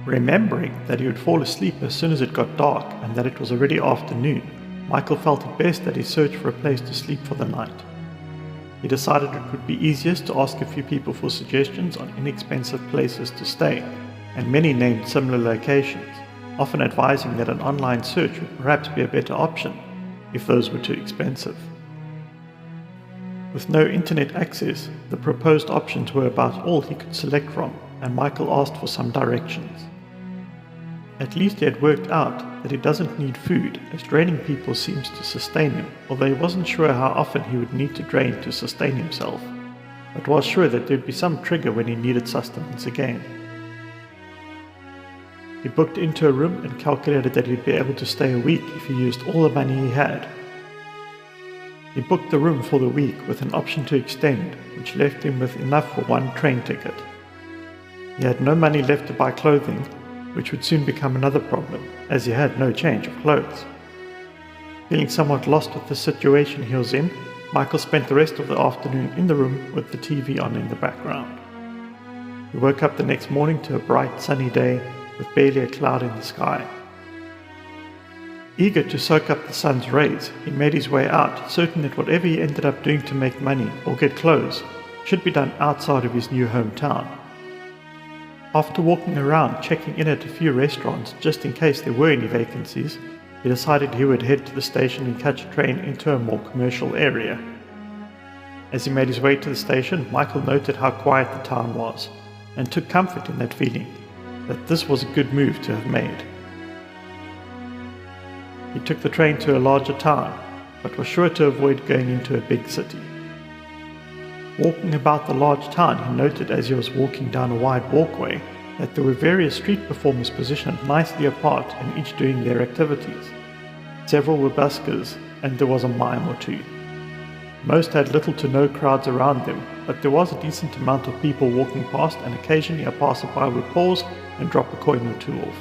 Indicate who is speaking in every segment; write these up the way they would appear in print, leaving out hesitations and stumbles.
Speaker 1: Remembering that he would fall asleep as soon as it got dark and that it was already afternoon, Michael felt it best that he search for a place to sleep for the night. He decided it would be easiest to ask a few people for suggestions on inexpensive places to stay, and many named similar locations, often advising that an online search would perhaps be a better option if those were too expensive. With no internet access, the proposed options were about all he could select from, and Michael asked for some directions. At least he had worked out that he doesn't need food, as draining people seems to sustain him, although he wasn't sure how often he would need to drain to sustain himself, but was sure that there'd be some trigger when he needed sustenance again. He booked into a room and calculated that he'd be able to stay a week if he used all the money he had. He booked the room for the week with an option to extend, which left him with enough for one train ticket. He had no money left to buy clothing, which would soon become another problem, as he had no change of clothes. Feeling somewhat lost with the situation he was in, Michael spent the rest of the afternoon in the room with the TV on in the background. He woke up the next morning to a bright sunny day with barely a cloud in the sky. Eager to soak up the sun's rays, he made his way out, certain that whatever he ended up doing to make money or get clothes should be done outside of his new hometown. After walking around checking in at a few restaurants just in case there were any vacancies, he decided he would head to the station and catch a train into a more commercial area. As he made his way to the station, Michael noted how quiet the town was, and took comfort in that feeling, that this was a good move to have made. He took the train to a larger town, but was sure to avoid going into a big city. Walking about the large town, he noted as he was walking down a wide walkway that there were various street performers positioned nicely apart and each doing their activities. Several were buskers, and there was a mime or two. Most had little to no crowds around them, but there was a decent amount of people walking past, and occasionally a passerby would pause and drop a coin or two off.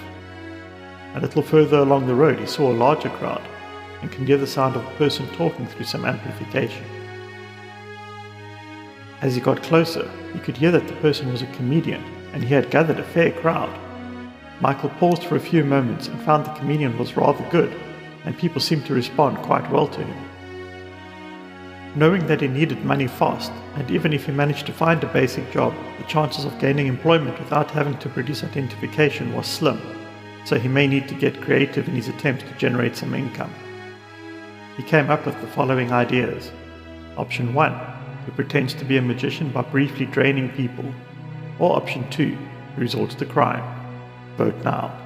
Speaker 1: A little further along the road he saw a larger crowd, and could hear the sound of a person talking through some amplification. As he got closer, he could hear that the person was a comedian, and he had gathered a fair crowd. Michael paused for a few moments and found the comedian was rather good, and people seemed to respond quite well to him. Knowing that he needed money fast, and even if he managed to find a basic job, the chances of gaining employment without having to produce identification was slim, so he may need to get creative in his attempts to generate some income. He came up with the following ideas. Option 1, he pretends to be a magician by briefly draining people. Or option 2, he resorts to crime. Vote now.